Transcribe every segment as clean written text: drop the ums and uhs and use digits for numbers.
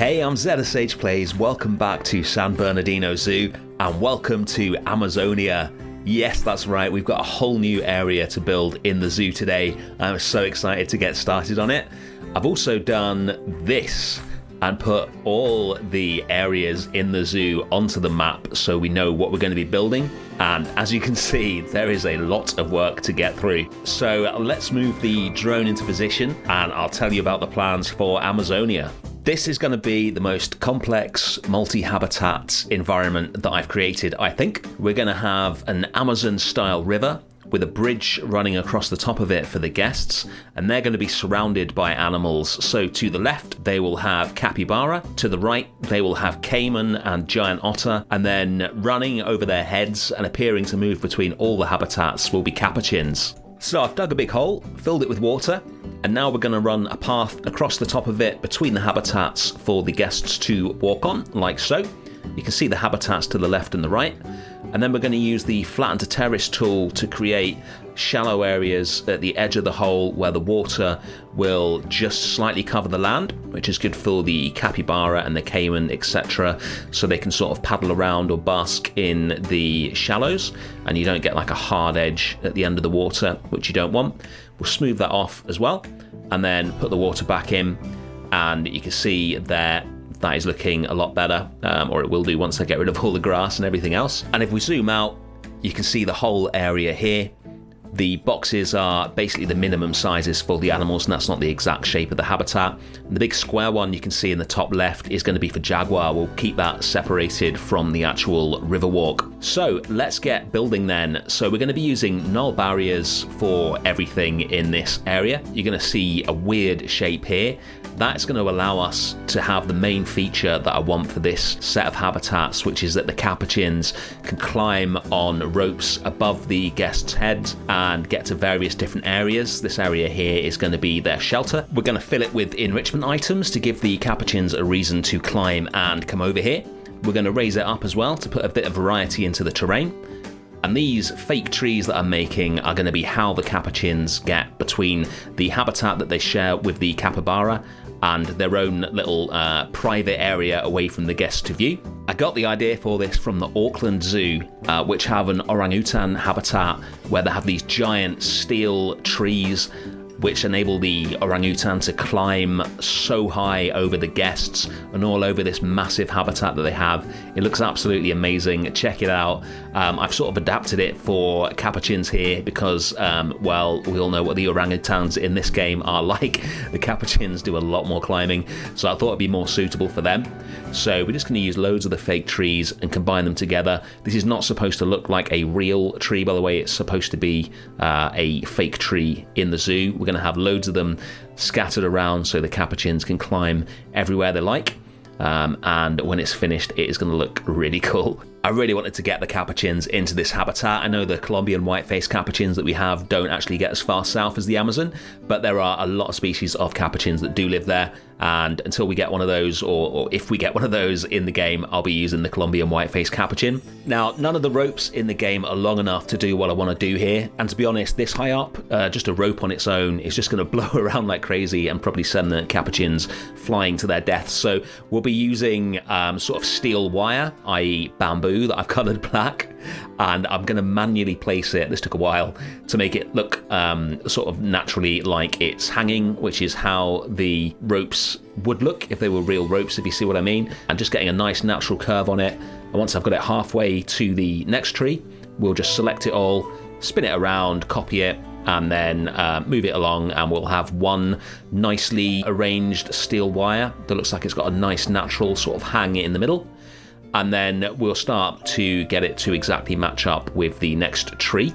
Hey, I'm ZSH Plays, welcome back to San Bernardino Zoo, and welcome to Amazonia. Yes, that's right, we've got a whole new area to build in the zoo today. I'm so excited to get started on it. I've also done this and put all the areas in the zoo onto the map so we know what we're going to be building. And as you can see, there is a lot of work to get through. So let's move the drone into position and I'll tell you about the plans for Amazonia. This is going to be the most complex multi-habitat environment that I've created, I think. We're going to have an Amazon-style river with a bridge running across the top of it for the guests, and they're going to be surrounded by animals. So to the left, they will have capybara. To the right, they will have caiman and giant otter, and then running over their heads and appearing to move between all the habitats will be capuchins. So I've dug a big hole, filled it with water, and now we're going to run a path across the top of it between the habitats for the guests to walk on, like so. You can see the habitats to the left and the right. And then we're going to use the flatten to terrace tool to create shallow areas at the edge of the hole where the water will just slightly cover the land, which is good for the capybara and the caiman, etc. So they can sort of paddle around or bask in the shallows and you don't get like a hard edge at the end of the water, which you don't want. We'll smooth that off as well and then put the water back in, and you can see there that is looking a lot better, or it will do once I get rid of all the grass and everything else. And if we zoom out, you can see the whole area here. The boxes are basically the minimum sizes for the animals, and that's not the exact shape of the habitat. And the big square one you can see in the top left is going to be for jaguar. We'll keep that separated from the actual river walk. So let's get building then. So we're going to be using null barriers for everything in this area. You're going to see a weird shape here. That's going to allow us to have the main feature that I want for this set of habitats, which is that the capuchins can climb on ropes above the guests' heads and get to various different areas. This area here is going to be their shelter. We're going to fill it with enrichment items to give the capuchins a reason to climb and come over here. We're going to raise it up as well to put a bit of variety into the terrain. And these fake trees that I'm making are going to be how the capuchins get between the habitat that they share with the capybara and their own little private area away from the guests to view. I got the idea for this from the Auckland Zoo, which have an orangutan habitat where they have these giant steel trees which enable the orangutan to climb so high over the guests and all over this massive habitat that they have. It looks absolutely amazing. Check it out. I've sort of adapted it for capuchins here because, well, we all know what the orangutans in this game are like. The capuchins do a lot more climbing, so I thought it'd be more suitable for them. So we're just going to use loads of the fake trees and combine them together. This is not supposed to look like a real tree, by the way. It's supposed to be a fake tree in the zoo. We're going to have loads of them scattered around so the capuchins can climb everywhere they like. And when it's finished, it is going to look really cool. I really wanted to get the capuchins into this habitat. I know the Colombian white-faced capuchins that we have don't actually get as far south as the Amazon, but there are a lot of species of capuchins that do live there. And until we get one of those, or if we get one of those in the game, I'll be using the Colombian white-faced capuchin. Now, none of the ropes in the game are long enough to do what I want to do here. And to be honest, this high up, just a rope on its own is just going to blow around like crazy and probably send the capuchins flying to their deaths. So we'll be using sort of steel wire, i.e. bamboo, that I've coloured black, and I'm going to manually place it, this took a while, to make it look sort of naturally like it's hanging, which is how the ropes would look if they were real ropes, if you see what I mean, and just getting a nice natural curve on it. And once I've got it halfway to the next tree, we'll just select it all, spin it around, copy it, and then move it along, and we'll have one nicely arranged steel wire that looks like it's got a nice natural sort of hang in the middle. And then we'll start to get it to exactly match up with the next tree.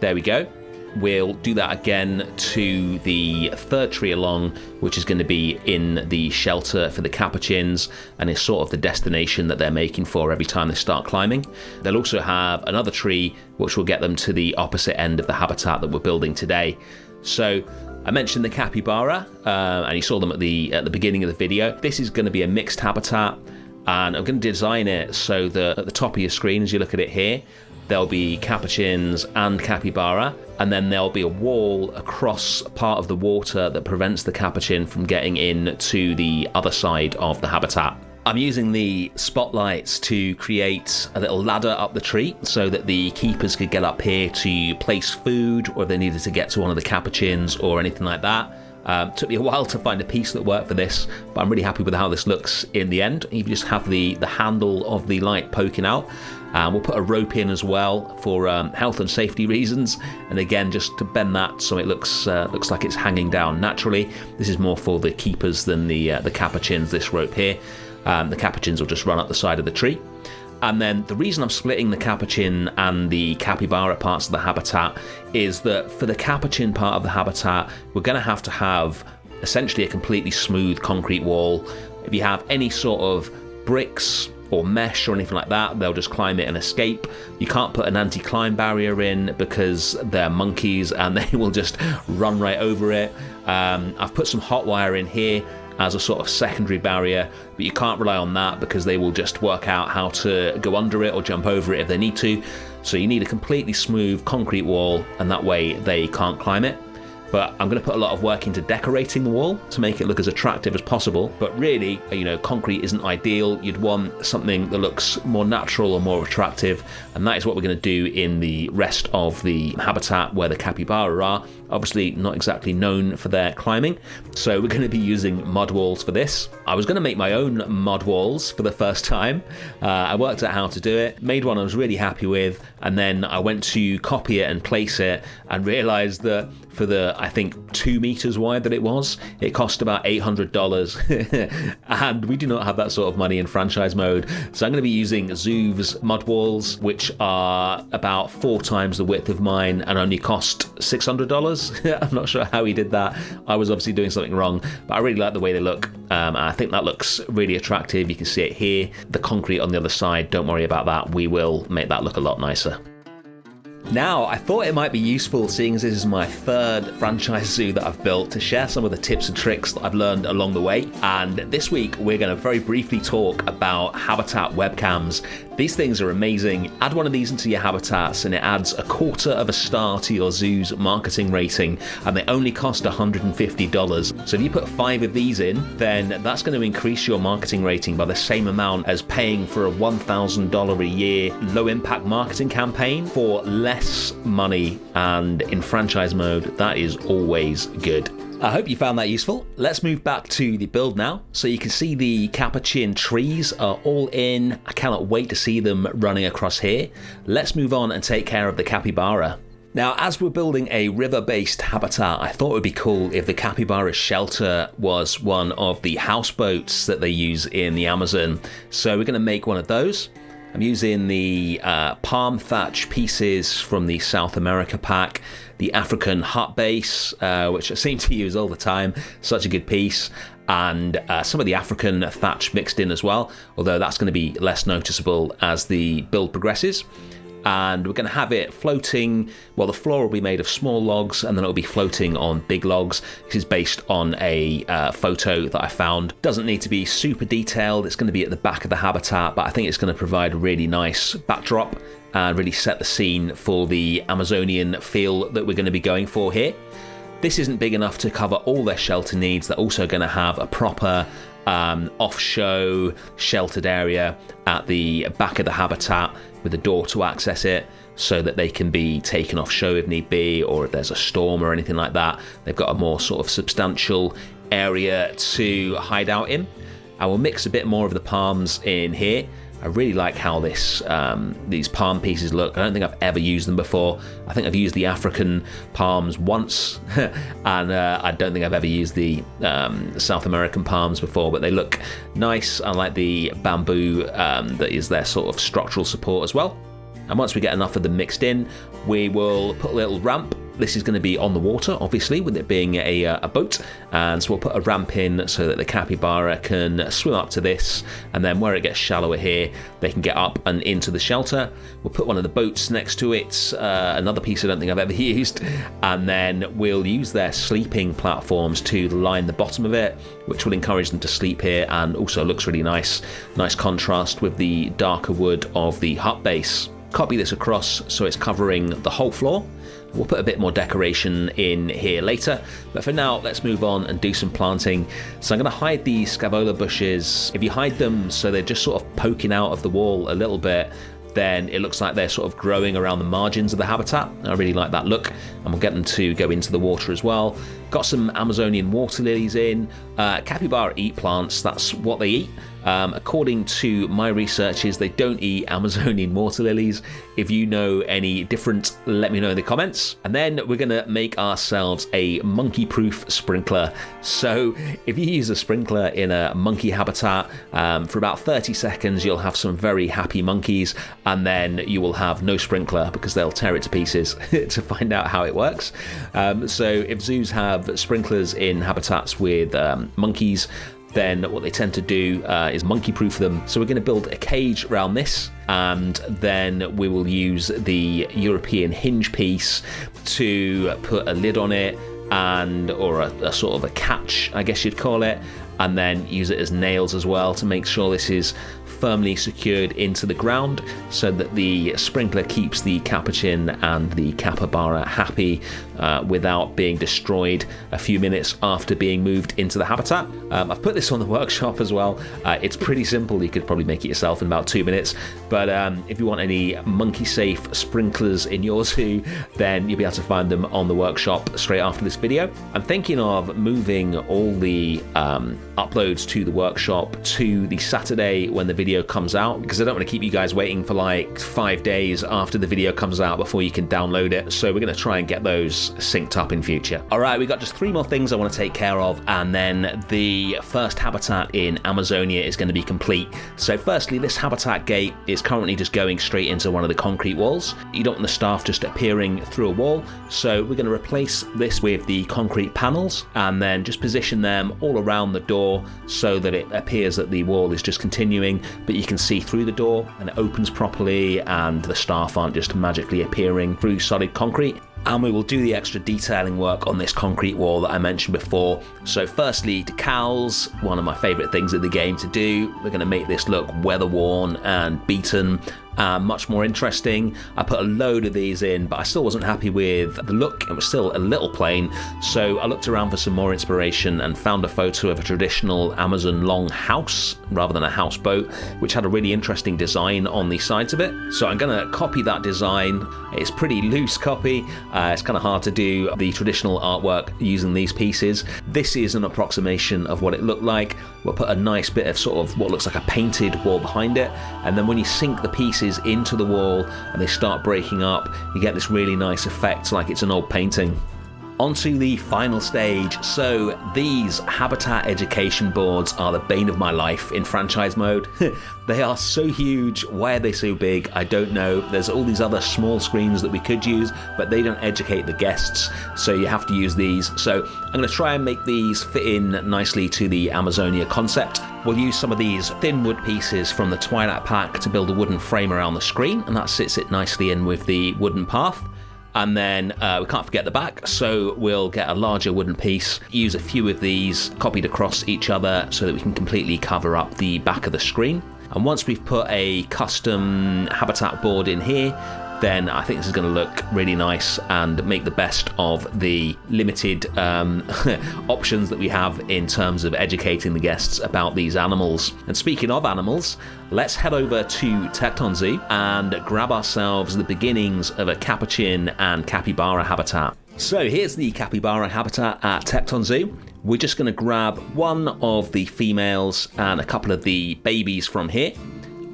There we go. We'll do that again to the third tree along, which is going to be in the shelter for the capuchins, and is sort of the destination that they're making for every time they start climbing. They'll also have another tree which will get them to the opposite end of the habitat that we're building today. So I mentioned the capybara, and you saw them at the beginning of the video. This is going to be a mixed habitat, and I'm going to design it so that at the top of your screen, as you look at it here, there'll be capuchins and capybara, and then there'll be a wall across part of the water that prevents the capuchin from getting in to the other side of the habitat. I'm using the spotlights to create a little ladder up the tree so that the keepers could get up here to place food, or if they needed to get to one of the capuchins or anything like that. Took me a while to find a piece that worked for this, but I'm really happy with how this looks in the end. You just have the handle of the light poking out. We'll put a rope in as well for health and safety reasons, and again just to bend that so it looks like it's hanging down naturally. This is more for the keepers than the capuchins, this rope here. The capuchins will just run up the side of the tree. And then the reason I'm splitting the capuchin and the capybara parts of the habitat is that for the capuchin part of the habitat, we're going to have essentially a completely smooth concrete wall. If you have any sort of bricks or mesh or anything like that, they'll just climb it and escape. You can't put an anti-climb barrier in because they're monkeys and they will just run right over it. I've put some hot wire in here as a sort of secondary barrier, but you can't rely on that because they will just work out how to go under it or jump over it if they need to. So you need a completely smooth concrete wall, and that way they can't climb it. But I'm going to put a lot of work into decorating the wall to make it look as attractive as possible. But really, concrete isn't ideal. You'd want something that looks more natural or more attractive, and that is what we're going to do in the rest of the habitat where the capybara are. Obviously not exactly known for their climbing, so we're going to be using mud walls for this. I was going to make my own mud walls for the first time. I worked out how to do it, made one I was really happy with, and then I went to copy it and place it and realized that for the, I think, 2 meters wide that it cost about $800 and we do not have that sort of money in franchise mode. So I'm going to be using Zoov's mud walls, which are about 4 times the width of mine and only cost $600. I'm not sure how he did that. I was obviously doing something wrong, but I really like the way they look. I think that looks really attractive. You can see it here. The concrete on the other side, don't worry about that. We will make that look a lot nicer. Now, I thought it might be useful, seeing as this is my 3rd franchise zoo that I've built, to share some of the tips and tricks that I've learned along the way. And this week, we're going to very briefly talk about habitat webcams. These things are amazing. Add one of these into your habitats and it adds 1/4 of a star to your zoo's marketing rating, and they only cost $150. So if you put 5 of these in, then that's going to increase your marketing rating by the same amount as paying for a $1,000 a year low impact marketing campaign for less money. And in franchise mode, that is always good. I hope you found that useful. Let's move back to the build now. So you can see the capuchin trees are all in. I cannot wait to see them running across here. Let's move on and take care of the capybara. Now, as we're building a river-based habitat, I thought it would be cool if the capybara's shelter was one of the houseboats that they use in the Amazon. So we're going to make one of those. I'm using the palm thatch pieces from the South America pack, the African hut base, which I seem to use all the time, such a good piece, and some of the African thatch mixed in as well, although that's going to be less noticeable as the build progresses. And we're going to have it floating, well, the floor will be made of small logs and then it'll be floating on big logs. This is based on a photo that I found. Doesn't need to be super detailed. It's going to be at the back of the habitat, but I think it's going to provide a really nice backdrop and really set the scene for the Amazonian feel that we're going to be going for here. This isn't big enough to cover all their shelter needs. They're also going to have a proper off-show sheltered area at the back of the habitat with a door to access it so that they can be taken off show if need be, or if there's a storm or anything like that. They've got a more sort of substantial area to hide out in. I will mix a bit more of the palms in here. I really like how these palm pieces look. I don't think I've ever used them before. I think I've used the African palms once, and I don't think I've ever used the South American palms before, but they look nice. I like the bamboo that is their sort of structural support as well. And once we get enough of them mixed in, we will put a little ramp. This is going to be on the water, obviously, with it being a boat. And so we'll put a ramp in so that the capybara can swim up to this. And then where it gets shallower here, they can get up and into the shelter. We'll put one of the boats next to it, another piece I don't think I've ever used. And then we'll use their sleeping platforms to line the bottom of it, which will encourage them to sleep here and also looks really nice. Nice contrast with the darker wood of the hut base. copy this across so it's covering the whole floor. We'll put a bit more decoration in here later, but for now, let's move on and do some planting. So I'm going to hide these Scaevola bushes. If you hide them so they're just sort of poking out of the wall a little bit, then it looks like they're sort of growing around the margins of the habitat. I really like that look, and we'll get them to go into the water as well. Got some Amazonian water lilies in. Capybara eat plants, that's what they eat. According to my researches, they don't eat Amazonian water lilies. If you know any different, let me know in the comments. And then we're gonna make ourselves a monkey-proof sprinkler. So if you use a sprinkler in a monkey habitat, for about 30 seconds, you'll have some very happy monkeys, and then you will have no sprinkler because they'll tear it to pieces to find out how it works. So if zoos have sprinklers in habitats with monkeys, then what they tend to do is monkey-proof them. So we're going to build a cage around this, and then we will use the European hinge piece to put a lid on it, or a sort of a catch, I guess you'd call it, and then use it as nails as well to make sure this is firmly secured into the ground so that the sprinkler keeps the capuchin and the capybara happy without being destroyed a few minutes after being moved into the habitat. I've put this on the workshop as well. It's pretty simple. You could probably make it yourself in about 2 minutes, but if you want any monkey safe sprinklers in your zoo, then you'll be able to find them on the workshop straight after this video. I'm thinking of moving all the uploads to the workshop to the Saturday when the video comes out, because I don't want to keep you guys waiting for like 5 days after the video comes out before you can download it. So we're going to try and get those synced up in future. All right, we got just 3 more things I want to take care of, and then the first habitat in Amazonia is going to be complete. So firstly, this habitat gate is currently just going straight into one of the concrete walls. You don't want the staff just appearing through a wall, so we're going to replace this with the concrete panels and then just position them all around the door so that it appears that the wall is just continuing, but you can see through the door and it opens properly, and the staff aren't just magically appearing through solid concrete. And we will do the extra detailing work on this concrete wall that I mentioned before. So firstly, decals, one of my favorite things in the game to do. We're going to make this look weather worn and beaten, much more interesting. I put a load of these in, but I still wasn't happy with the look. It was still a little plain, so I looked around for some more inspiration and found a photo of a traditional Amazon long house rather than a houseboat, which had a really interesting design on the sides of it. So I'm going to copy that design. It's pretty loose copy. It's kind of hard to do the traditional artwork using these pieces. This is an approximation of what it looked like. We'll put a nice bit of sort of what looks like a painted wall behind it, and then when you sink the pieces into the wall and they start breaking up, you get this really nice effect like it's an old painting. Onto the final stage. So these habitat education boards are the bane of my life in franchise mode. They are so huge. Why are they so big? I don't know. There's all these other small screens that we could use, but they don't educate the guests, so you have to use these. So I'm going to try and make these fit in nicely to the Amazonia concept. We'll use some of these thin wood pieces from the Twilight pack to build a wooden frame around the screen, and that sits it nicely in with the wooden path. And then we can't forget the back, so we'll get a larger wooden piece, use a few of these copied across each other so that we can completely cover up the back of the screen. And once we've put a custom habitat board in here, then I think this is going to look really nice and make the best of the limited options that we have in terms of educating the guests about these animals. And speaking of animals, let's head over to Tekton Zoo and grab ourselves the beginnings of a capuchin and capybara habitat. So here's the capybara habitat at Tekton Zoo. We're just going to grab one of the females and a couple of the babies from here,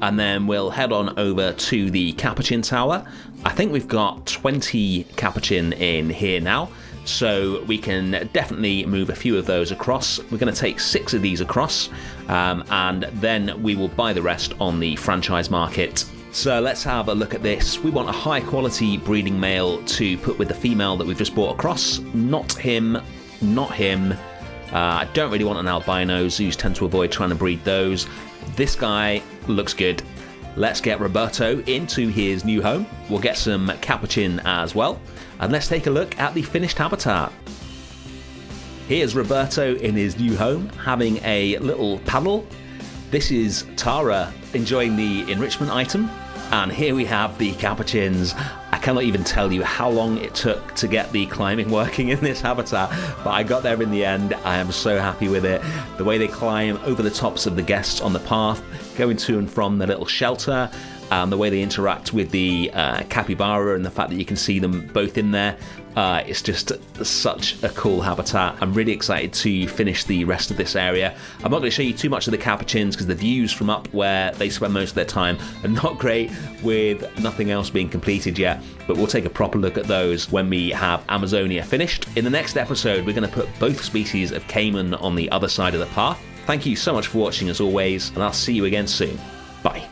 and then we'll head on over to the Capuchin Tower. I think we've got 20 Capuchin in here now, so we can definitely move a few of those across. We're going to take 6 of these across, and then we will buy the rest on the franchise market. So let's have a look at this. We want a high quality breeding male to put with the female that we've just brought across. Not him, not him. I don't really want an albino. Zoos tend to avoid trying to breed those. This guy looks good. Let's get Roberto into his new home. We'll get some capuchin as well. And let's take a look at the finished habitat. Here's Roberto in his new home, having a little paddle. This is Tara enjoying the enrichment item. And here we have the Capuchins. I cannot even tell you how long it took to get the climbing working in this habitat, but I got there in the end. I am so happy with it. The way they climb over the tops of the guests on the path, going to and from the little shelter, and the way they interact with the capybara and the fact that you can see them both in there. It's just such a cool habitat. I'm really excited to finish the rest of this area. I'm not going to show you too much of the Capuchins because the views from up where they spend most of their time are not great, with nothing else being completed yet, but we'll take a proper look at those when we have Amazonia finished. In the next episode, we're going to put both species of caiman on the other side of the path. Thank you so much for watching as always, and I'll see you again soon. Bye.